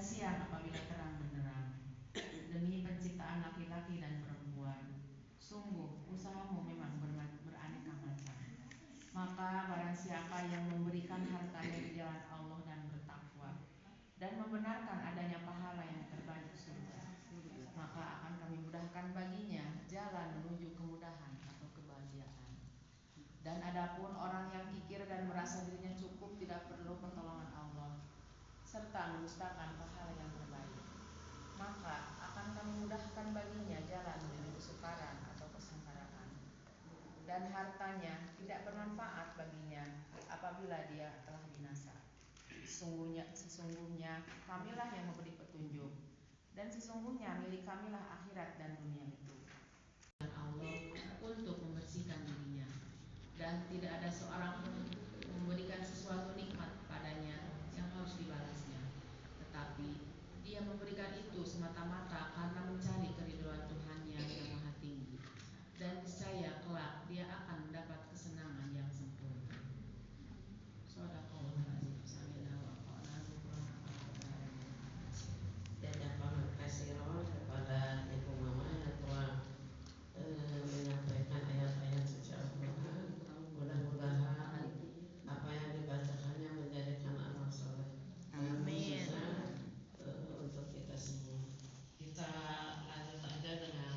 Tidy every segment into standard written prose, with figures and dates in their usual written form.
siang apabila terang benderang, demi penciptaan laki-laki dan perempuan. Sungguh usahamu memang beraneka macam. Maka barang siapa yang memberikan hartanya di jalan Allah dan bertakwa dan membenarkan adanya pahala yang terbaik surga, maka akan kami mudahkan baginya jalan menuju kemudahan atau kebahagiaan. Dan adapun orang yang kikir dan merasa dirinya cukup tidak perlu pertolongan Allah serta mendustakan pahala yang terbaik, maka akan kami mudahkan baginya jalan menuju kesukaran atau kesengsaraan. Dan hartanya tidak bermanfaat baginya apabila dia telah binasa. Sesungguhnya kamilah yang memberi petunjuk, dan sesungguhnya milik kamilah akhirat dan dunia itu. Dan Allah untuk membersihkan dirinya, dan tidak ada seorang pun memberikan sesuatu nikmat padanya yang harus dibalasnya, tetapi dia memberikan itu semata-mata karena mencari keridhaan Tuhannya yang maha tinggi, dan percaya kelak dia akan mendapat kesenangan yang sempurna. Dan terima kasih kepada Ibu Mama yang telah menyampaikan ayat-ayat suci Al-Quran. Mudah-mudahan apa yang dibacakannya menjadikan amal soleh. Amin. Untuk kita semua. Kita lanjut aja dengan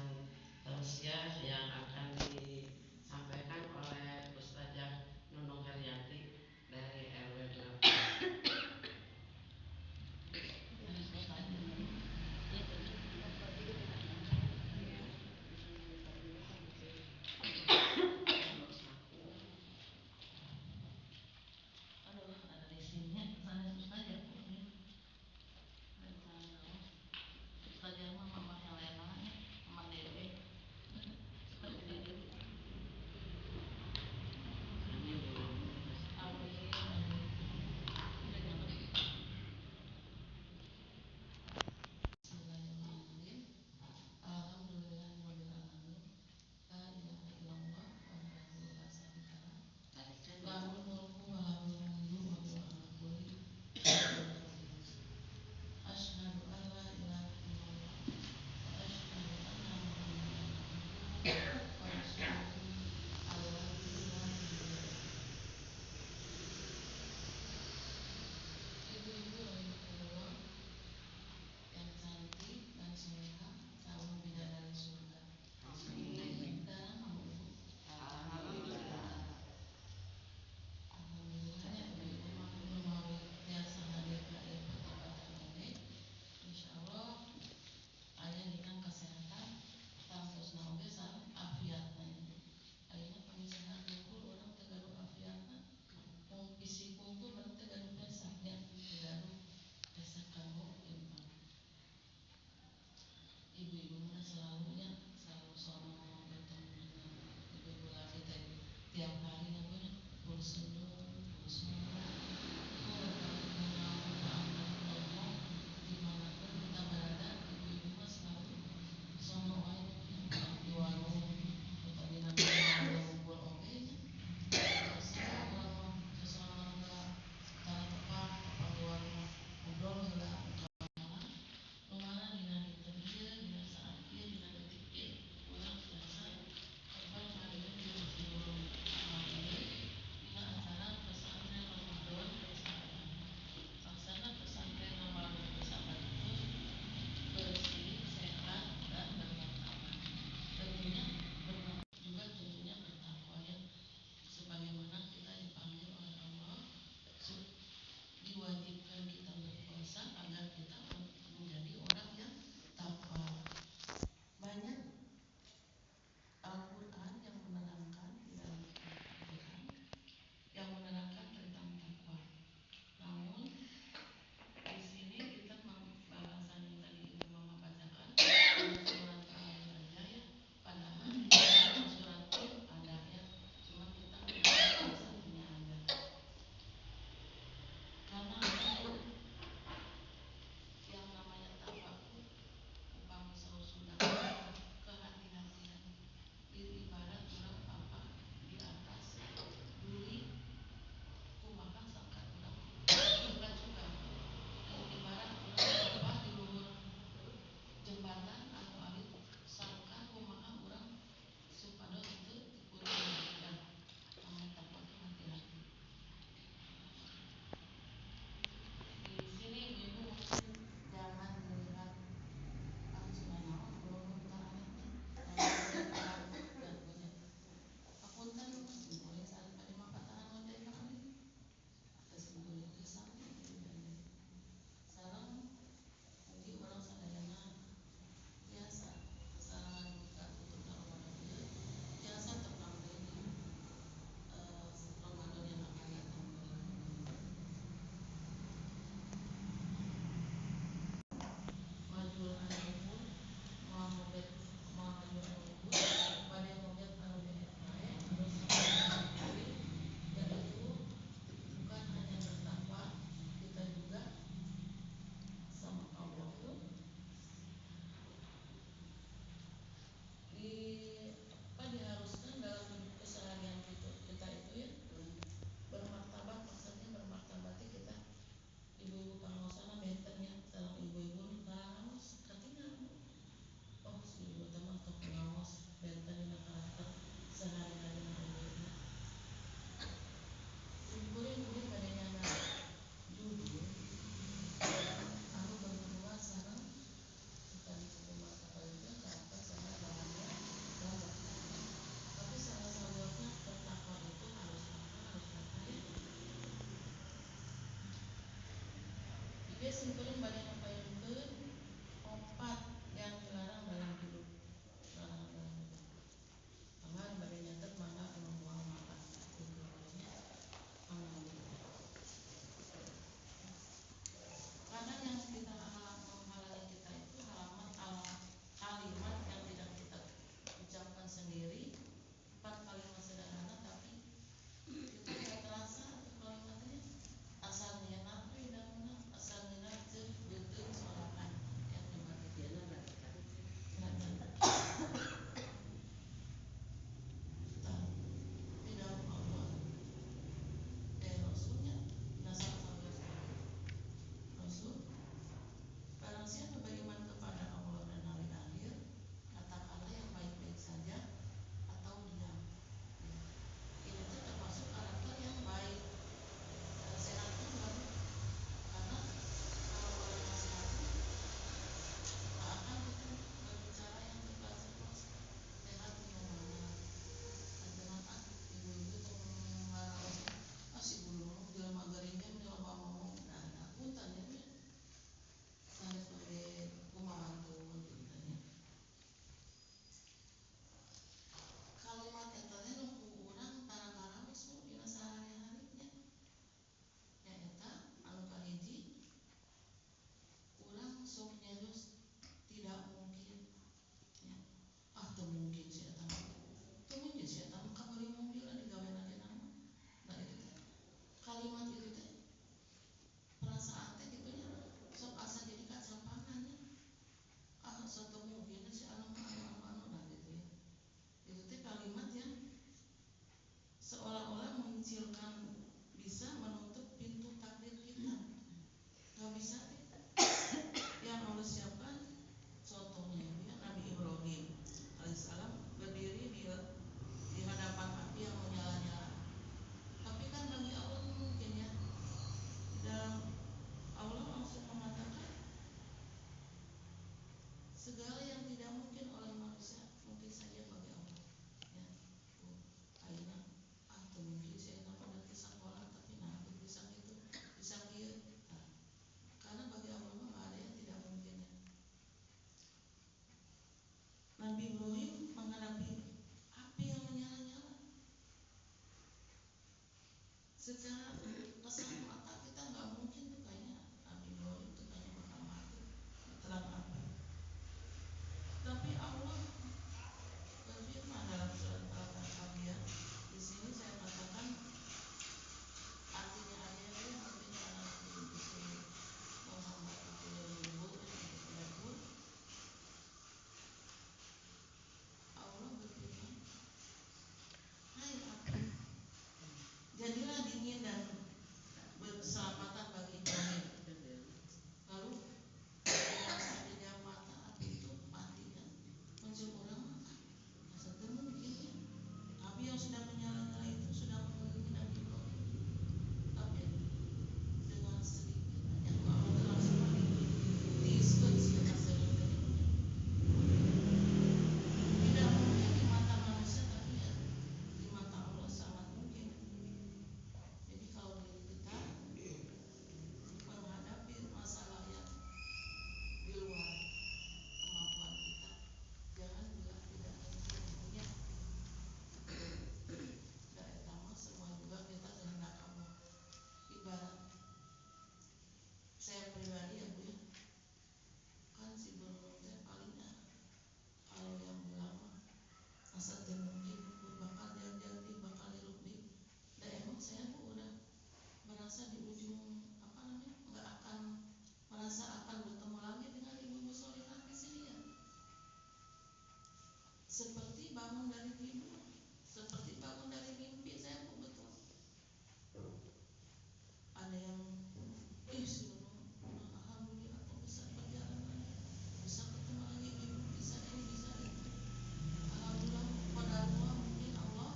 dia simpulin bade ngapayunkeun opat yang dilarang dalam hidup. Larangan dalam hidup. Mangga bade nyatet mangga anu moal makan itu bolehnya. Karena yang kita menghalangi kita itu kalimat yang tidak kita ucapkan sendiri, bukan kalimat sederhana tapi kita tidak terasa itu kalimatnya asal nyenak asal nyenak betul soalkan yang Diana lagi tadi tidak Allah Rasulnya nasab sahabat Rasul barang siapa beriman kepada Allah dan hari akhir katakanlah yang baik-baik saja atau diam. Ini termasuk karakter yang baik dan sehat juga karena kalau orang nasihat tak akan kita berbicara yang tegas sehat gimana dengan ibu-ibu teman si bulu dalam agaringnya menyeloba ngomong dan aku tanya saya sebagai kumawantu ditanya kalimat eta teh nu ku urang tara-tara geus dina sahari-harinya nyaeta anu kahiji urang sok nyerus tidak mungkin ya teu mungkin si eta teu mungkin si eta mah kabari mobil digawean ageuna mah da itu teh kalimat itu teh perasaan teh kitu nya sok asa jadi kacapangan nya satu mungkin si anu nah gitu ya itu teh kalimat yang seolah-olah mengincilkan bisa menutup pintu takdir kita nggak bisa deh yang Allah siapkan contohnya ya Nabi Ibrahim alaihissalam berdiri di hadapan api yang menyala-nyala tapi kan bagi Allah mungkin ya dan Allah langsung mengatakan segala yang tidak mungkin oleh manusia mungkin saja bagi Allah ya ayeuna teu mungkin si eta mah da sakola tapi nah bisa gitu bisa kieu nah, karena bagi Allah mah enggak ada yang tidak mungkin ya. Nabi Ibrahim menghadapi api yang menyala-nyala secara kasat mata kita nggak mungkin tuh kayaknya Nabi Ibrahim tuh kayaknya bakal mati ditelan api tapi Allah berfirman dalam surat Al-Kahfi di sini saya katakan artinya ayat ini artinya di sini Muhammad itu menyebut Allah berfirman hai api jadilah dingin dan berkeselamatan bagi Ibrahim lalu dengan adanya mata api itu mati kan muncul orang satu mungkin ya api yang sudah menyala-nyala itu sudah mengelilingi Nabi Ibrahim tapi dengan sedikit aja Allah langsung diiskeun siapa saja tidak mungkin di mata manusia tapi ya di mata Allah sangat mungkin. Jadi kalau diri kita menghadapi masalah yang di luar kemampuan kita jangan juga tidak punya da eta mah semua juga kita kehendak Allah ibarat saya pribadi ya Bu ya kan si belum teh palingnya kalau yang ulama asa teu mungkin bakal jadi bakal hirup di da emang saya Bu udah merasa di ujung apa namanya nggak akan merasa akan bertemu lagi dengan ibu-ibu solihah di sini ya seperti bangun dari tidur seperti bangun dari mimpi saya Bu betul ada yang alhamdulillah kok bisa berjalan lagi bisa ketemu lagi ibu bisa ini bisa itu alhamdulillah pada Allah mungkin Allah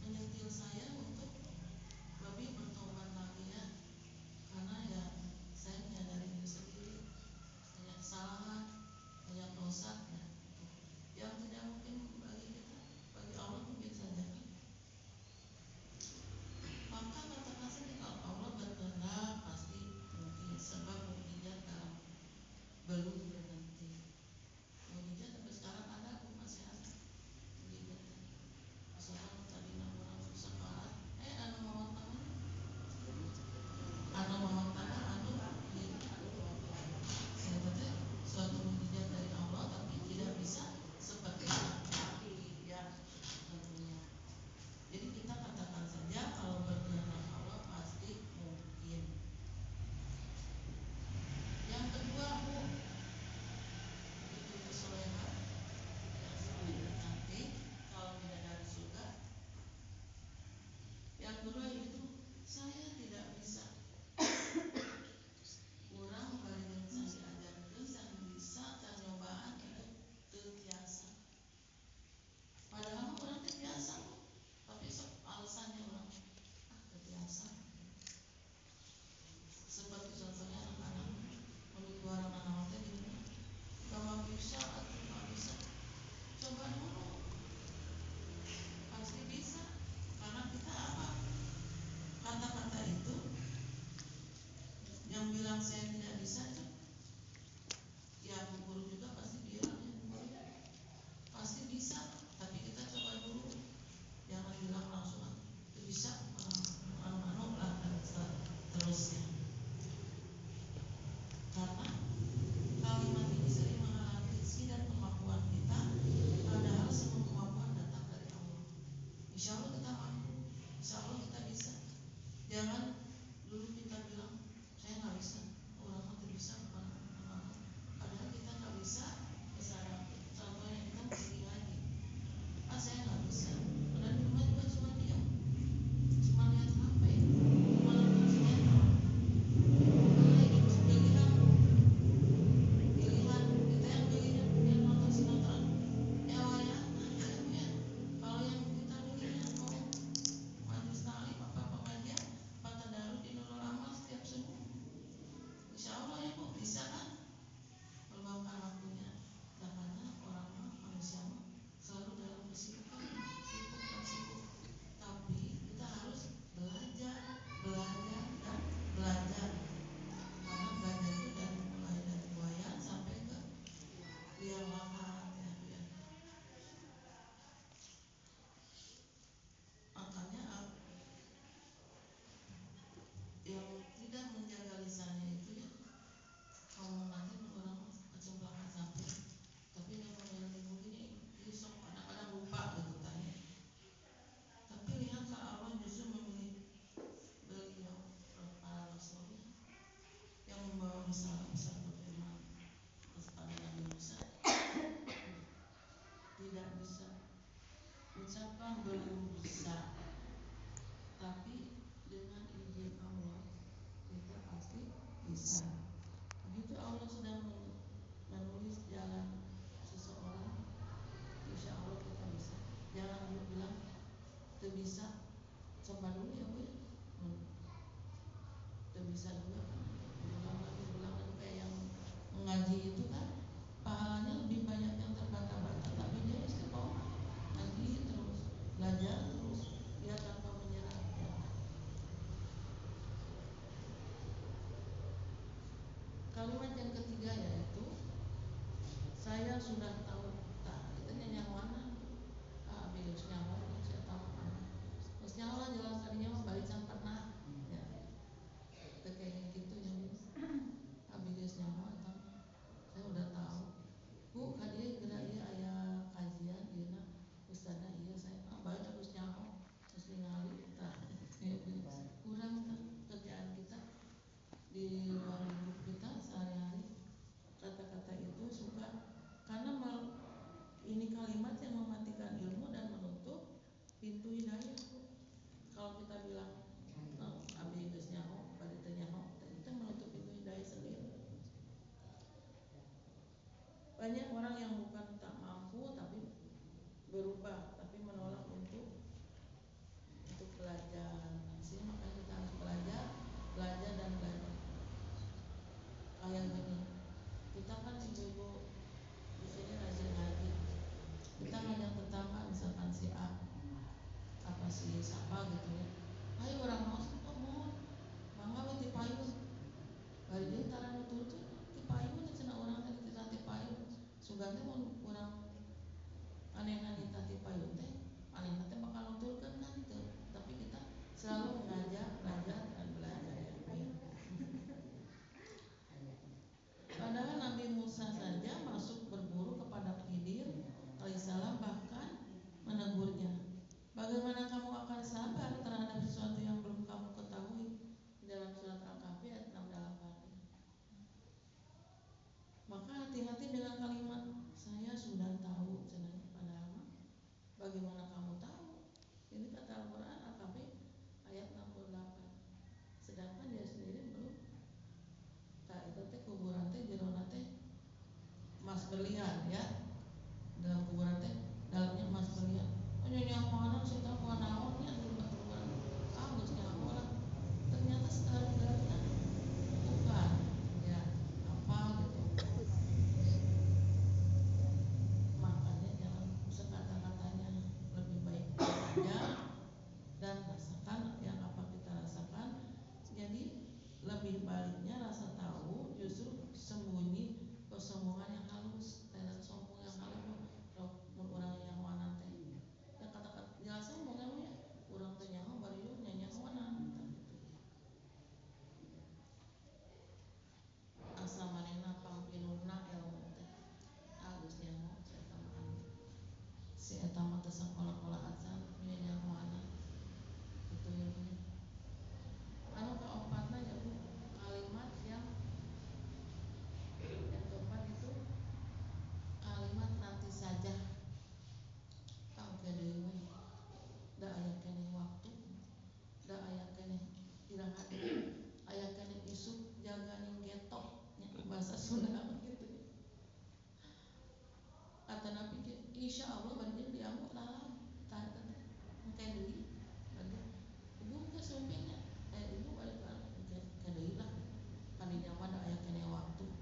menyentil saya untuk lebih bertobat lagi ya karena ya saya menyadari diri sendiri banyak kesalahan banyak dosa ya yang tidak mungkin bagi kita bisa kan meluangkan waktunya. Karena orang manusia selalu dalam kesibukan, sibuk dan sibuk. Tapi kita harus belajar dan belajar. Karena belajar itu dari mulai dari buaya sampai ke liang lahat ya. Makanya yang tidak menjaga lisannya itu ya, ngomong nanti orang kecemplungan sampai, tapi yang menjaga begini besok kadang-kadang lupa gitu tanya. Tapi lihatlah Allah justru memilih beliau para rasul yang membawa risalah besar berfirman kepada Nabi Musa, tidak bisa ucapkan belum bisa, tapi dengan izin Allah kita pasti bisa. Begitu Allah sedang menulis jalan seseorang, insya Allah kita bisa. Jangan dulu bilang tidak bisa, coba dulu ya Bu ya. Tidak bisa juga kan, ulang lagi kayak yang mengaji itu kan pahalanya lebih banyak yang terbata-bata, tapi dia istiqomah ngaji terus, belajar terus, dia tanpa menyerah ya. Kalimat yang ketiga yaitu saya sudah tahu. Nah, itu nyanyi mana? Bilis nyawa, saya tahu mana. Terus nyawa jelas tadinya mah balik can pernah. Ya, itu kayak gitu yang bilis nyawa atau saya udah tahu. Bu, kadia geura ieu aya kajian dieuna ustazna ieu saya bae terus nyaho terus ningali tah kurang tah kerjaan kita di ruang lingkup kita sehari-hari. Kata-kata itu suka karena ini kalimat yang mematikan ilmu dan menutup pintu hidayah. Kalau kita bilang abi geus nyaho bari teu nyaho, itu menutup pintu hidayah sendiri. Banyak orang yang bukan tak mampu tapi berubah, tapi menolak untuk belajar. Sini makanya kita harus belajar dan belajar. Kayak gini, kita kan ibu-ibu di sini rajin ngaji. Kita ngajak tetangga misalkan si A, apa si siapa gitu ya. Ayo orang mau mohon, mangga we ti payun. Bari deui tara nuturkeun ti payun cenah urang teh kita ti payun. Sugan teh mun urang anehna nita ti payun teh, anehna teh bakal nuturkeun kan teu. Tapi kita selalu mengajak, belajar dan belajar. Padahal Nabi Musa saja masuk berburu kepada Khidir alaihissalam bahkan menegurnya. Bagaimana kamu akan sabar terhadap sesuatu yang belum kamu ketahui? Dalam surat Al-Kahfi ayat 68. Maka hati-hati dengan kalimat saya sudah tahu cenah, padahal bagaimana kamu tahu? Ini kata Al-Quran Al-Kahfi ayat 68. Sedangkan dia sendiri belum. Tak itu teh kuburan teh jerona teh emas berlian ya. Dalam kuburan teh dalamnya emas berlian. Nyonya mana sih tahu naonnya di kuburan. Geus nyaho lah. Ternyata sekarang berlian bukan ya apa gitu. Makanya jangan sekata-katanya, lebih baik belajar dan rasakan yang apa kita rasakan. Jadi lebih baliknya rasa tahu justru sembunyi kesombongan yang halus, dan sombong yang halus. Mun urang yang wana teh ya kata-kata jelas sombong ya urang teh nyaho bari ieu nyanyahonan asa manehna pangpinurna ilmu teh geus nyaho saya tambahan si eta mah teu sakola-kola acan nyanyahoana itu ya punya. Anu kaopatna ya Bu, kalimat yang keempat itu kalimat nanti saja. Oke deui we. Da aya keneh waktu, da aya keneh iraha aya keneh isuk jaga ning getok nya bahasa Sunda gitu. Kata Nabi insyaallah bari dianggut lah tah teh engke deui bari ibu ke sumpingnya ibu balik ke deui lah kadinya mah da aya keneh waktu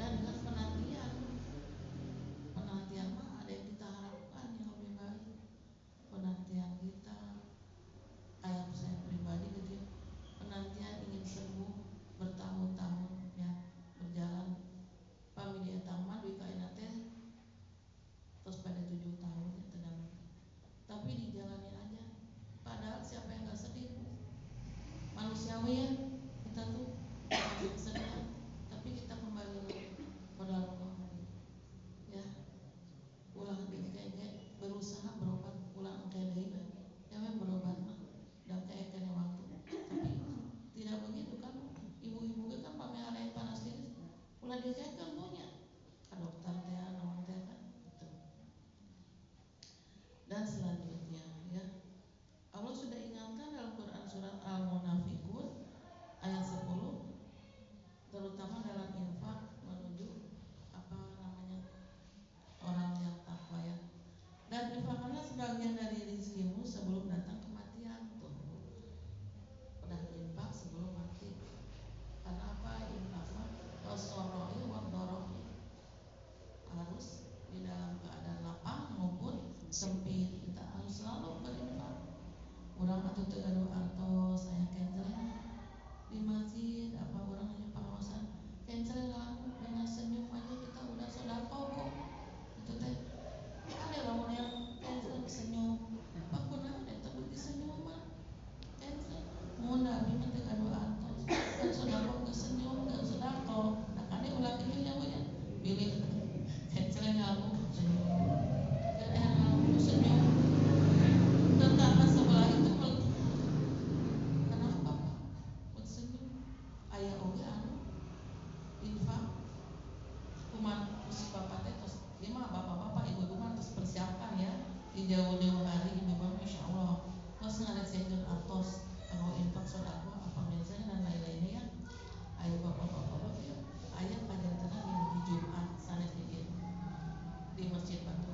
beda dengan penantian. Penantian mah ada yang kita harapkan yang lebih baik. Penantian kita, kayak saya pribadi gitu ya, penantian ingin sembuh bertahun-tahun ya, berjalan pamili taman di kainat terus pada 7 tahun ya tenang. Tapi dijalani aja. Padahal siapa yang gak sedih? Manusiawi ya, kita tuh sedih, tapi kita kembali lagi pada Allah ya. Ulang kayak berusaha berobat, ulang kayak deui ya berobat mah dan kayak waktu. Tapi tidak begitu kan, ibu-ibu kan pamer yang panas diri ulah dikaitkan punya ke dokter teh naon teh kan gitu. Dan selanjutnya ya, Allah sudah ingatkan dalam Quran surat Al-Munafiqun ayat 10, terutama dalam infak menuju orang yang takwa ya. Dan infakkanlah sebagian dari rizkimu sebelum datang kematian. Tuh, udah infak sebelum mati. Karena apa? Infak wasoroi wadoroi, harus di dalam keadaan lapang maupun sempit kita harus selalu berinfak. Orang atuh teu gaduh artos saya cancel di masjid apa orang hanya pengawasan cancel lalu dengan senyum aja kita udah sedekah kok. Itu teh ada lamun yang cancel senyum apa kunaon eta beuki senyum mah cancel mun nabi mah teu gaduh artos kan sedekah ke senyum dan sedekah nah kan ulah kitu nya we pilih cancel lalu senyum senyum tetangga sebelah itu kenapa buat senyum aya oge anu infak kuman si bapak teh terus ieu mah bapak-bapak ibu-ibu mah terus persiapan ya di jauh-jauh hari ibu-ibu insyaallah terus ngaresekeun artos kalau infak sedekah apa menjen dan lain-lainnya ya. Ayo bapak-bapak ya aya panjenengan di Jumat sanes di Masjid Batu.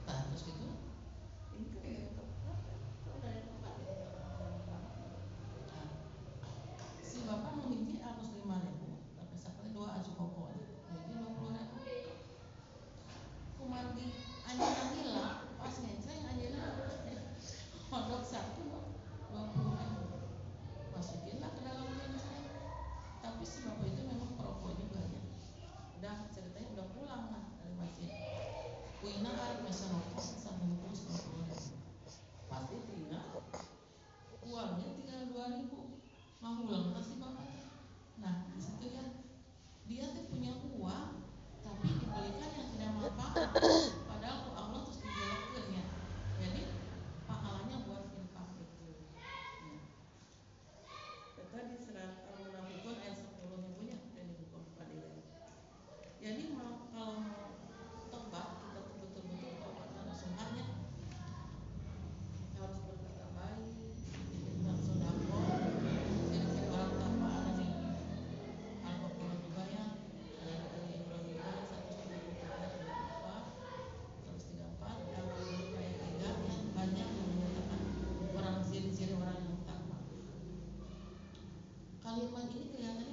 Nah, terus gitu ini kayak dari tempat ya. Nah, si bapak mau hiji 105.000 tapi sakali 2 aju koko jadi 20.000 kumaha di anjeunna hilang pas ngeceng anjeunna modal 20.000 masukinlah ke dalam kenceng. Tapi si bapak itu memang perokok juga ya, udah ceritanya udah pulang lah dari masjid kuina ari mesen rokok sabungkus 20.000 pas ditinggal uangnya tinggal 2.000 mahulang kasih bapak. Nah disitu ya dia tuh punya uang tapi dibelikan yang tidak manfaat padahal Allah terus dijelekkeun ya. Jadi pahalanya buat infak itu ya. Tadi surat Al-Munafiqun ayat 10 nya punya dan dibuka padilan. Jadi kalau mau tobat kita tuh betul-betul tobat karena sunnahnya harus berkata baik, bikin sedekah. Jadi orang tanpa ada nih Al-Baqarah juga ya, ada dari Imran juga 134 yang ayat 3 yang banyak yang menyatakan orang ciri-ciri orang yang takwa. Kalimat ini kelihatan